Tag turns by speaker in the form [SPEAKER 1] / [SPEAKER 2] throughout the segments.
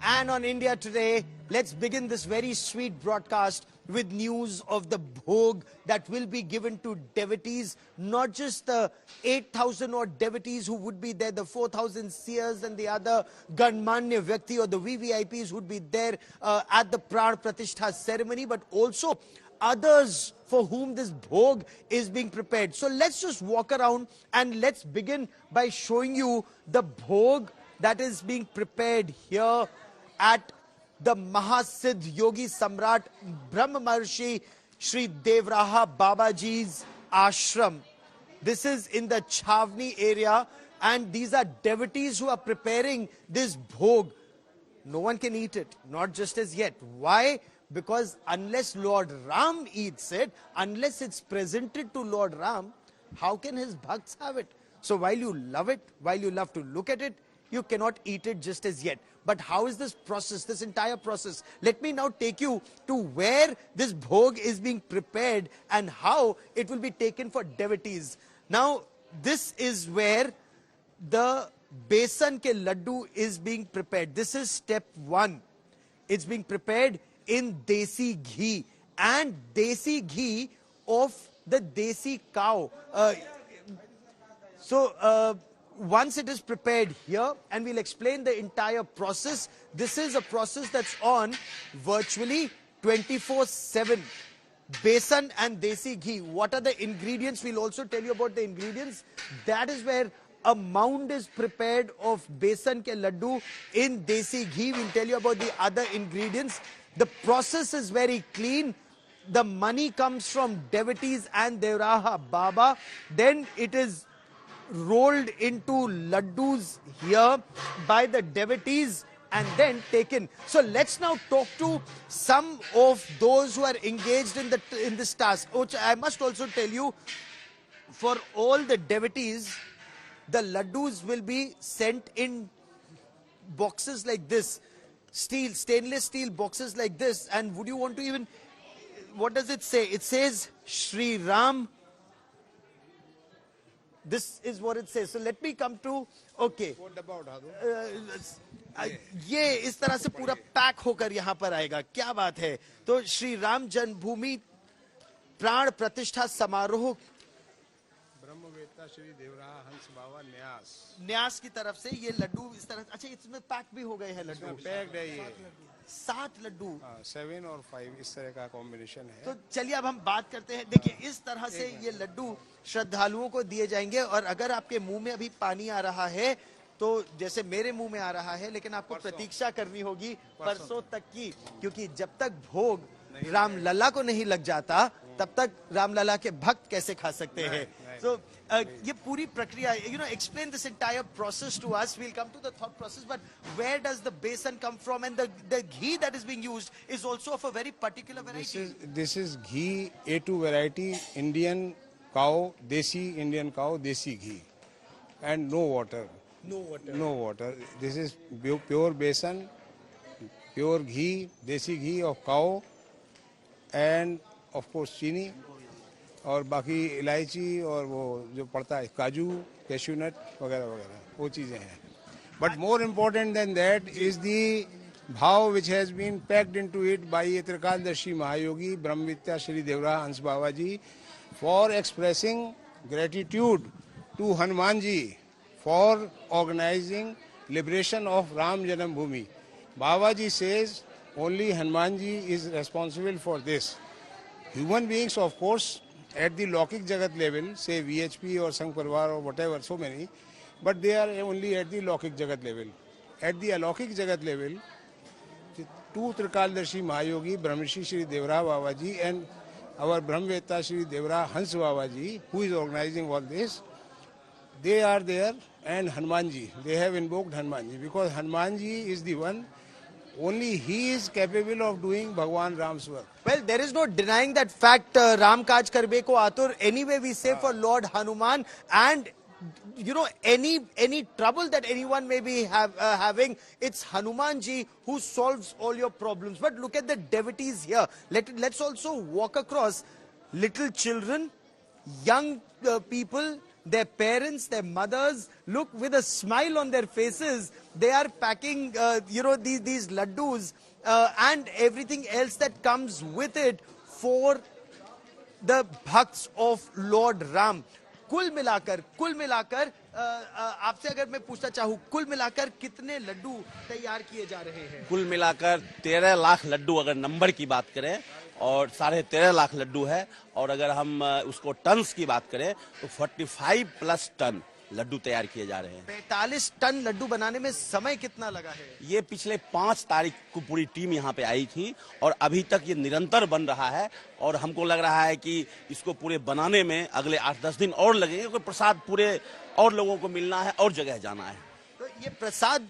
[SPEAKER 1] And on India Today, let's begin this very sweet broadcast with news of the Bhog that will be given to devotees, not just the 8,000 odd devotees who would be there, the 4,000 seers and the other Ganmanya Vyakti or the VVIPs who would be there at the Prana Pratishtha ceremony, but also others for whom this Bhog is being prepared. So let's just walk around and let's begin by showing you the Bhog that is being prepared here at the Maha Yogi Samrat Brahma Maharishi Shri Devraha Babaji's ashram. This is in the Chhavani area, and these are devotees who are preparing this Bhog. No one can eat it, not just as yet. Why? Because unless Lord Ram eats it, unless it's presented to Lord Ram, how can his bhakts have it? So while you love it, while you love to look at it, you cannot eat it just as yet. But how is this process, this entire process? Let me now take you to where this Bhog is being prepared and how it will be taken for devotees. Now, this is where the besan ke laddu is being prepared. This is step one. It's being prepared in desi ghee, and desi ghee of the desi cow. Once it is prepared here, and we'll explain the entire process. This is a process that's on virtually 24/7. Besan and desi ghee. What are the ingredients? We'll also tell you about the ingredients. That is where a mound is prepared of besan ke laddu in desi ghee. We'll tell you about the other ingredients. The process is very clean. The money comes from devotees and Devraha Baba. Then it is rolled into laddus here by the devotees and then taken. So let's now talk to some of those who are engaged in this task. Which I must also tell you, for all the devotees, the laddus will be sent in boxes like this, stainless steel boxes like this. And would you want to even, what does it say? It says Shri Ram. This is what it says. So let me come to, okay. ये इस तरह से पूरा pack होकर यहाँ पर आएगा. क्या बात है. तो श्री राम जन्मभूमि प्राण प्रतिष्ठा समारोह
[SPEAKER 2] ब्रह्मवेत्ता श्री देवराहा हंस बाबा
[SPEAKER 1] न्यास की तरफ से ये लड्डू इस तरह. अच्छा, इसमें पैक भी हो गए हैं लड्डू.
[SPEAKER 2] पैक्ड है ये
[SPEAKER 1] 7 लड्डू,
[SPEAKER 2] 7 और 5 इस तरह का कॉम्बिनेशन है.
[SPEAKER 1] तो चलिए अब हम बात करते हैं. देखिए इस तरह से ये लड्डू श्रद्धालुओं को दिए जाएंगे. और अगर आपके मुंह में अभी पानी आ रहा है, तो जैसे मेरे मुंह में आ रहा है, लेकिन आपको प्रतीक्षा करनी होगी परसों तक की, क्योंकि जब तक भोग रामलला को नहीं लग जाता, तब तक रामलला के भक्त कैसे खा सकते हैं. So ये पूरी प्रक्रिया, explain this entire process to us. We'll come to the thought process, but where does the besan come from? And the ghee that is being used is also of a very particular variety.
[SPEAKER 2] This is ghee A2 variety, Indian cow, desi Indian cow, desi ghee, and no water. No water. This is pure besan, pure ghee, desi ghee of cow, and of course चीनी और बाकी इलायची और वो जो पड़ता है काजू, कैश्यू नट वगैरह वगैरह, वो चीज़ें हैं. But more important than that is the bhav which has been packed into it by Trikaldarshi Mahayogi Brahmavidya Shri Devraha Hans Babaji for expressing gratitude to Hanumanji for organizing liberation of Ram Janambhumi. Babaji says only Hanumanji is responsible for this. Human beings, of course, at the Lokik Jagat level, say VHP or Sangh Parivar or whatever, so many, but they are only at the Lokik Jagat level. At the Alokik Jagat level, two Trikaldarshi Mahayogi, Brahmrishi Shri Devraha Babaji and our Brahmaveta Shri Devraha Hans Babaji, who is organizing all this, they are there, and Hanumanji, they have invoked Hanumanji, because Hanumanji is the one, only he is capable of doing Bhagwan Ram's work.
[SPEAKER 1] Well, there is no denying that fact. Ram Kaj Karbe ko Atur. Anyway, we say for Lord Hanuman, and any trouble that anyone may be having, it's Hanumanji who solves all your problems. But look at the devotees here. Let's also walk across. Little children, young people, their parents, their mothers, look with a smile on their faces. they are packing, these laddus and everything else that comes with it for the bhakts of Lord Ram. कुल मिलाकर आपसे अगर मैं पूछना चाहूँ, कुल मिलाकर कितने लड्डू तैयार किए जा रहे हैं?
[SPEAKER 3] कुल मिलाकर 13 लाख लड्डू अगर नंबर की बात करें, और 13.5 लाख लड्डू है। और अगर हम उसको टन्स की बात करें तो 45+ टन लड्डू तैयार किए जा रहे हैं।
[SPEAKER 1] 45 टन लड्डू बनाने में समय कितना लगा है?
[SPEAKER 3] ये पिछले 5 तारीख को पूरी टीम यहाँ पे आई थी और अभी तक ये निरंतर बन रहा है, और हमको लग रहा है कि इसको पूरे बनाने में अगले 8-10 दिन और लगेंगे, क्योंकि प्रसाद पूरे और लोगों को मिलना है और जगह जाना है।
[SPEAKER 1] तो ये प्रसाद,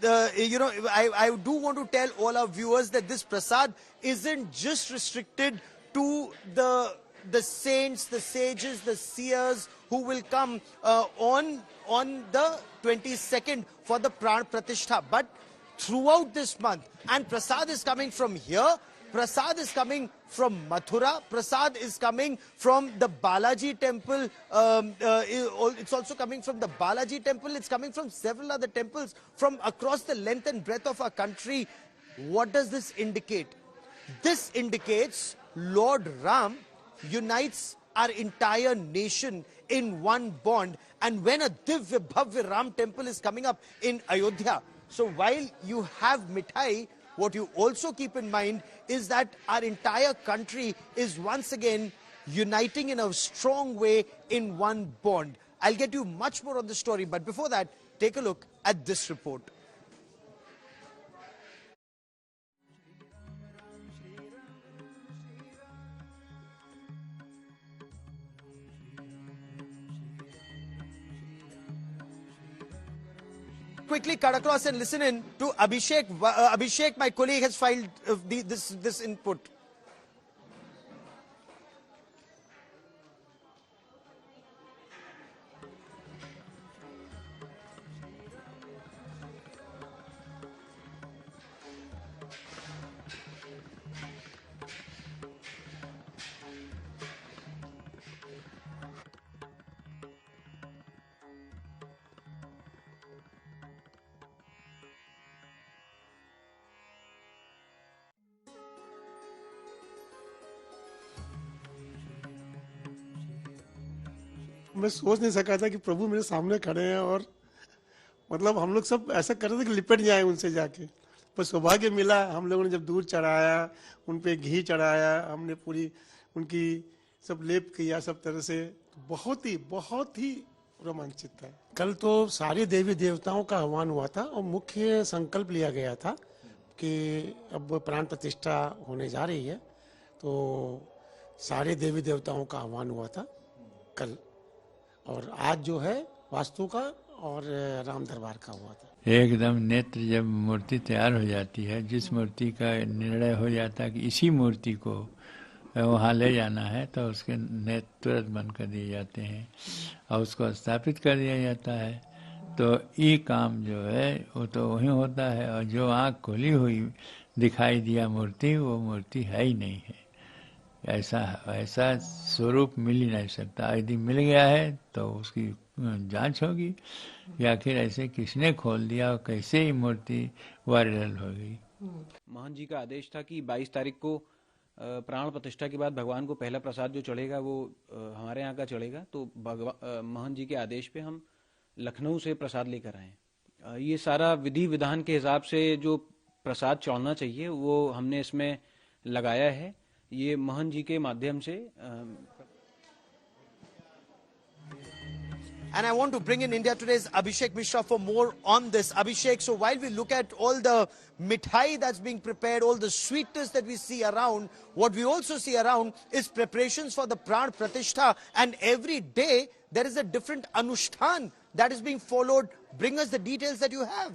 [SPEAKER 1] I do want to tell all our viewers that this prasad isn't just restricted to the saints, the sages, the seers who will come on the 22nd for the Prana Pratishtha, but throughout this month. And prasad is coming from here, prasad is coming from Mathura, prasad is coming from the Balaji temple, it's also coming from the Balaji temple, it's coming from several other temples from across the length and breadth of our country. What does this indicate? This indicates Lord Ram unites our entire nation in one bond. And when a Divya Bhavya Ram temple is coming up in Ayodhya, so while you have mithai, what you also keep in mind is that our entire country is once again uniting in a strong way in one bond. I'll get you much more on the story, but before that, take a look at this report. Quickly cut across and listen in to Abhishek. Abhishek, my colleague, has filed this input.
[SPEAKER 4] मैं सोच नहीं सका था कि प्रभु मेरे सामने खड़े हैं, और मतलब हम लोग सब ऐसा कर रहे थे कि लिपट जाए उनसे जाके, पर सौभाग्य मिला। हम लोगों ने जब दूध चढ़ाया, उन पे घी चढ़ाया, हमने पूरी उनकी सब लेप किया सब तरह से, बहुत ही रोमांचित था। कल तो सारे देवी देवताओं का आह्वान हुआ था और मुख्य संकल्प लिया गया था कि अब प्राण प्रतिष्ठा होने जा रही है, तो सारे देवी देवताओं का आह्वान हुआ था कल, और आज जो है वास्तु का और राम दरबार का हुआ था।
[SPEAKER 5] एकदम नेत्र जब मूर्ति तैयार हो जाती है, जिस मूर्ति का निर्णय हो जाता है कि इसी मूर्ति को वहाँ ले जाना है, तो उसके नेत्र तुरंत बंद कर दिए जाते हैं और उसको स्थापित कर दिया जाता है। तो ये काम जो है वो तो वहीं होता है, और जो आँख खुली हुई दिखाई दिया मूर्ति, वो मूर्ति है ही नहीं है। ऐसा स्वरूप मिल ही नहीं सकता। यदि मिल गया है तो उसकी जांच होगी कि आखिर ऐसे किसने खोल दिया और कैसे ही मूर्ति वायरल हो गई।
[SPEAKER 6] महन जी का आदेश था कि 22 तारीख को प्राण प्रतिष्ठा के बाद भगवान को पहला प्रसाद जो चढ़ेगा वो हमारे यहाँ का चढ़ेगा। तो महन जी के आदेश पे हम लखनऊ से प्रसाद लेकर आए। ये सारा विधि विधान के हिसाब से जो प्रसाद चढ़ना चाहिए वो हमने इसमें लगाया है, ये महन जी के माध्यम से।
[SPEAKER 1] And I want to bring in India Today's Abhishek Mishra for more on this. Abhishek, so while we look at all the mithai that's being prepared, all the sweetness that we see around, what we also see around is preparations for the Prana Pratishtha, and every day there is a different anushtan that is being followed. Bring us the details that you have.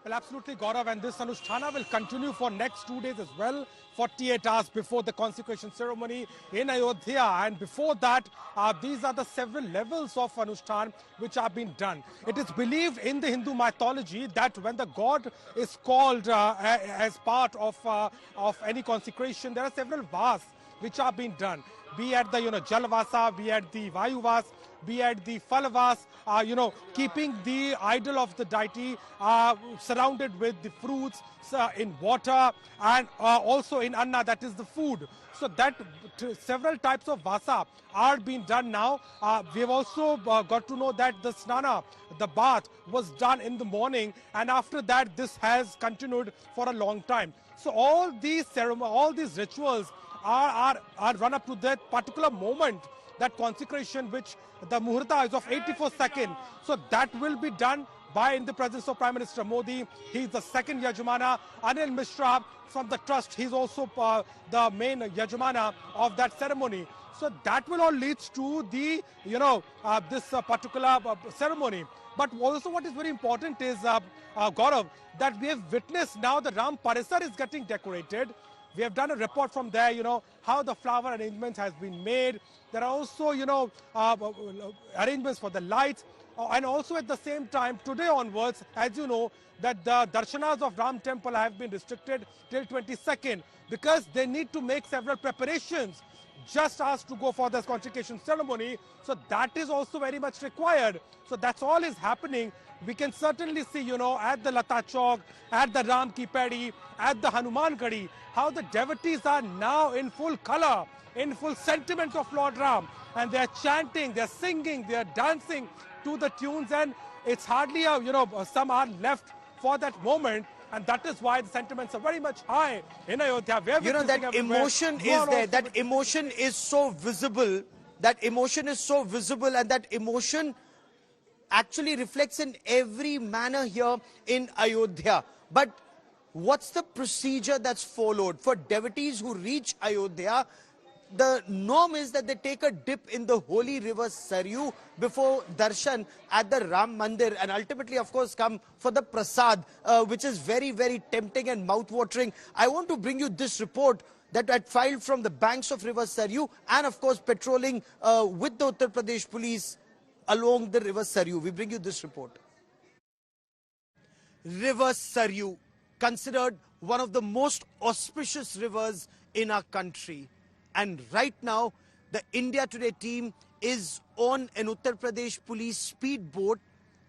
[SPEAKER 7] Well, absolutely, Gaurav, and this Anushtana will continue for next 2 days as well, 48 hours before the consecration ceremony in Ayodhya. And before that, these are the several levels of Anushthan which are being done. It is believed in the Hindu mythology that when the god is called as part of any consecration, there are several vas which are being done, be at the Jalvasa, be at the Vayuvas, be at the Falavas, keeping the idol of the deity surrounded with the fruits in water and also in anna, that is the food. So that several types of vasa are being done now. We have also got to know that the snana, the bath, was done in the morning, and after that this has continued for a long time. So all these ceremonies, all these rituals are run up to that particular moment, that consecration, which the muhurta is of 84 seconds. So that will be done by in the presence of Prime Minister Modi. He is the second Yajamana. Anil Mishra from the trust, he's also the main Yajamana of that ceremony. So that will all lead to the, this particular ceremony. But also what is very important is, Gaurav, that we have witnessed now the Ram Parisar is getting decorated. We have done a report from there, how the flower arrangements has been made. There are also, arrangements for the lights. And also at the same time, today onwards, as you know, that the darshanas of Ram temple have been restricted till 22nd because they need to make several preparations just asked to go for this consecration ceremony. So that is also very much required. So that's all is happening. We can certainly see, at the Lata Chowk, at the Ram Ki Padi, at the Hanuman Gadi, how the devotees are now in full color, in full sentiment of Lord Ram. And they are chanting, they are singing, they are dancing to the tunes, and it's hardly some are left for that moment, and that is why the sentiments are very much high in Ayodhya.
[SPEAKER 1] That emotion is there, that emotion is so visible, and that emotion actually reflects in every manner here in Ayodhya. But what's the procedure that's followed for devotees who reach Ayodhya? The norm is that they take a dip in the holy river Saryu before darshan at the Ram Mandir, and ultimately, of course, come for the prasad, which is very, very tempting and mouth-watering. I want to bring you this report that had filed from the banks of river Saryu, and of course patrolling with the Uttar Pradesh police along the river Saryu. We bring you this report. River Saryu, considered one of the most auspicious rivers in our country. And right now, the India Today team is on an Uttar Pradesh police speedboat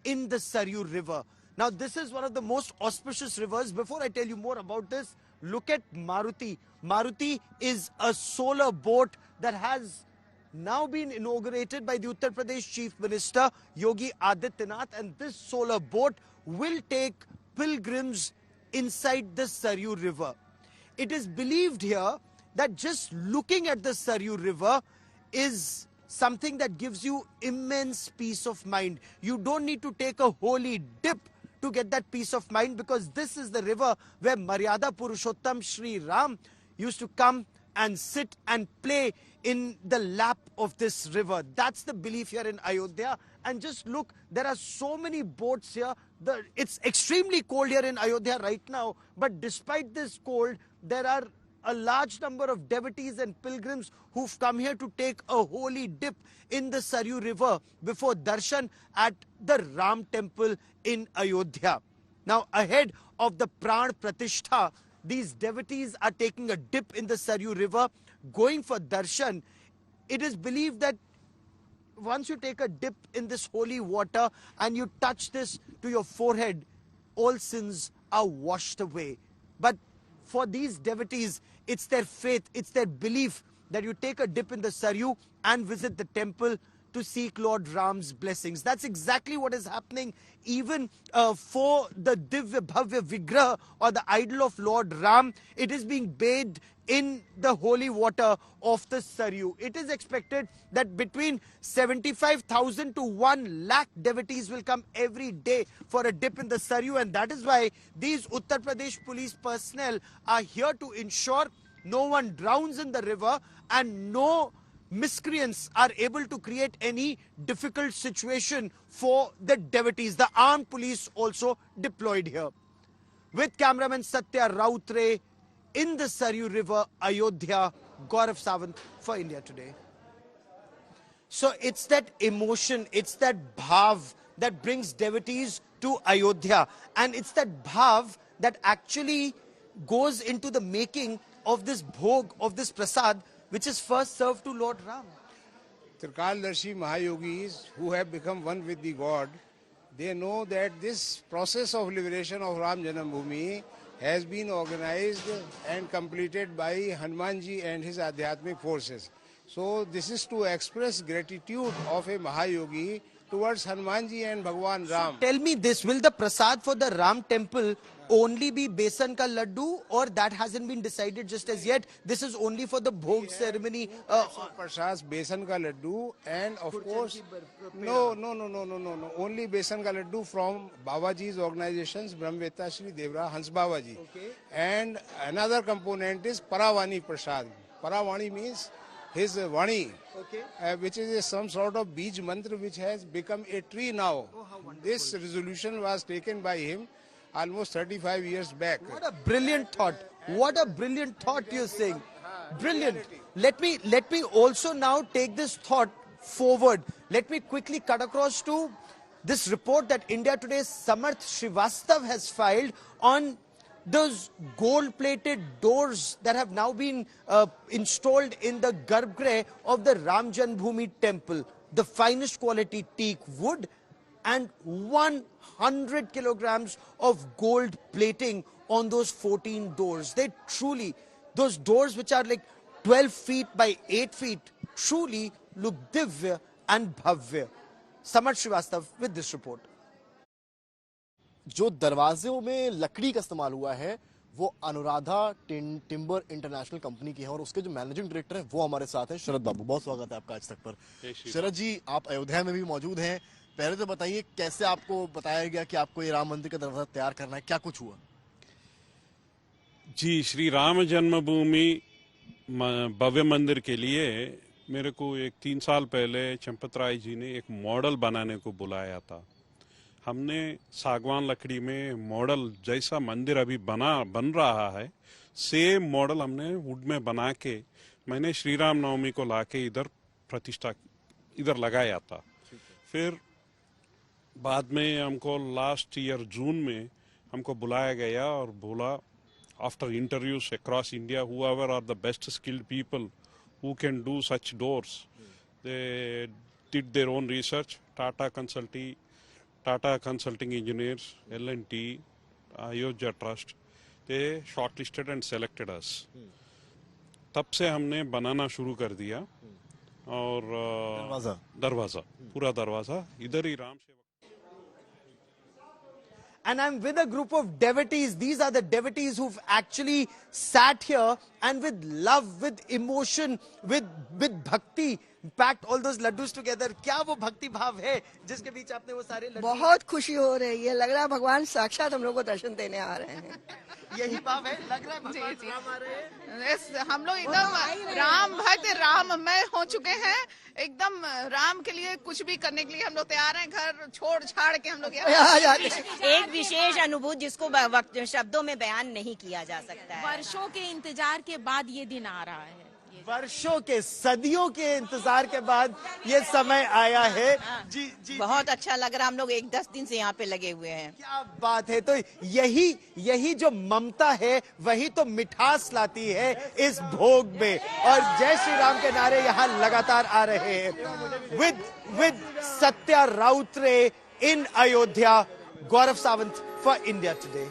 [SPEAKER 1] in the Saryu River. Now, this is one of the most auspicious rivers. Before I tell you more about this, look at Maruti. Maruti is a solar boat that has now been inaugurated by the Uttar Pradesh Chief Minister, Yogi Adityanath. And this solar boat will take pilgrims inside the Saryu River. It is believed here that just looking at the Saryu River is something that gives you immense peace of mind. You don't need to take a holy dip to get that peace of mind, because this is the river where Maryada Purushottam Shri Ram used to come and sit and play in the lap of this river. That's the belief here in Ayodhya. And just look, there are so many boats here. It's extremely cold here in Ayodhya right now, but despite this cold, there are a large number of devotees and pilgrims who've come here to take a holy dip in the Saryu River before darshan at the Ram temple in Ayodhya. Now, ahead of the Prana Pratishtha, these devotees are taking a dip in the Saryu River, going for darshan. It is believed that once you take a dip in this holy water and you touch this to your forehead, all sins are washed away. But for these devotees, it's their faith, it's their belief that you take a dip in the Saryu and visit the temple to seek Lord Ram's blessings. That's exactly what is happening even for the Divya Bhavya Vigraha, or the idol of Lord Ram. It is being bathed in the holy water of the Saryu. It is expected that between 75,000 to 1 lakh devotees will come every day for a dip in the Saryu, and that is why these Uttar Pradesh police personnel are here to ensure no one drowns in the river and no miscreants are able to create any difficult situation for the devotees. The armed police also deployed here. With cameraman Satya Rautre in the Saryu River, Ayodhya, Gaurav Sawant for India Today. So it's that emotion, it's that bhav that brings devotees to Ayodhya, and it's that bhav that actually goes into the making of this bhog, of this prasad, which is first served to Lord Ram.
[SPEAKER 2] Trikaldarshi Mahayogis who have become one with the God, they know that this process of liberation of Ram Janambhumi has been organized and completed by Hanumanji and his Adhyatmic forces. So this is to express gratitude of a Mahayogi towards Hanumanji and Bhagwan Ram.
[SPEAKER 1] Tell me this, will the prasad for the Ram temple only be besan ka laddu, or that hasn't been decided just as yet? This is only for the Bhog ceremony.
[SPEAKER 2] Prasad, besan ka laddu, and of course, no. Only besan ka laddu from Babaji's organizations, Brahmveta Shri, Devraha, Hans Babaji.
[SPEAKER 1] Okay.
[SPEAKER 2] And another component is Paravani Prasad. Paravani means his Vani,
[SPEAKER 1] Okay.
[SPEAKER 2] which is some sort of Bij mantra which has become a tree now. This resolution was taken by him almost 35 years back.
[SPEAKER 1] What a brilliant thought. What a brilliant thought you're saying. Brilliant. Let me also now take this thought forward. Let me quickly cut across to this report that India Today's Samrat Srivastav has filed on those gold-plated doors that have now been installed in the Garbhagriha of the Ram Janambhumi temple. The finest quality teak wood and 100 kilograms of gold plating on those 14 doors. They truly, those doors which are like 12 feet by 8 feet, truly look divya and bhavya. Samrat Srivastav with this report.
[SPEAKER 8] जो दरवाजों में लकड़ी का इस्तेमाल हुआ है वो Anuradha timber international company की है और उसके जो मैनेजिंग डायरेक्टर हैं वो हमारे साथ हैं शरद बाबू। बहुत स्वागत है आपका आज तक पर। शरद जी, आप अयोध्या में भी मौजूद हैं, पहले तो बताइए कैसे आपको बताया गया कि आपको ये राम मंदिर का दरवाजा तैयार करना है, क्या कुछ हुआ?
[SPEAKER 9] जी, श्री राम जन्मभूमि भव्य मंदिर के लिए मेरे को 3 साल पहले चंपत राय जी ने एक मॉडल बनाने को बुलाया था। हमने सागवान लकड़ी में मॉडल जैसा मंदिर अभी बन रहा है, सेम मॉडल हमने वुड में बना के मैंने श्री राम नवमी को लाके इधर प्रतिष्ठा इधर लगाया था। फिर बाद में हमको लास्ट ईयर जून में हमको बुलाया गया और बोला after interviews across India whoever are the best skilled people who can do such doors, they did their own research. Tata Consulting Engineers, L&T, Ayodhya Trust, they shortlisted and selected us. तब से हमने बनाना शुरू कर दिया और दरवाजा पूरा दरवाजा इधर ही राम सेवक।
[SPEAKER 1] And I'm with a group of devotees. These are the devotees who've actually sat here and with love, with emotion, with bhakti, packed all those laddus together. क्या वो भक्ति भाव है जिसके बीच आपने वो सारे लड्डू?
[SPEAKER 10] बहुत खुशी हो रही है, लग रहा है भगवान साक्षात हम लोग को दर्शन देने आ रहे हैं।
[SPEAKER 1] यही भाव है, लग रहा है भगवान राम आ रहे हैं।
[SPEAKER 11] हम लोग एकदम राम भक्त राममय हो चुके हैं, एकदम राम के लिए कुछ भी करने के लिए हम लोग तैयार हैं। घर छोड़ छाड़ के हम लोग
[SPEAKER 10] एक विशेष अनुभूति जिसको शब्दों में बयान नहीं किया जा सकता है।
[SPEAKER 11] वर्षों के इंतजार के बाद ये दिन आ रहा है,
[SPEAKER 1] वर्षों के सदियों के इंतजार के बाद ये समय आया है। जी
[SPEAKER 10] बहुत अच्छा लग रहा है। हम लोग 10 दिन से यहाँ पे लगे हुए हैं।
[SPEAKER 1] क्या बात है। तो यही जो ममता है वही तो मिठास लाती है इस भोग में, और जय श्री राम के नारे यहाँ लगातार आ रहे हैं। With Satya Routray in Ayodhya, Gaurav Sawant for India today.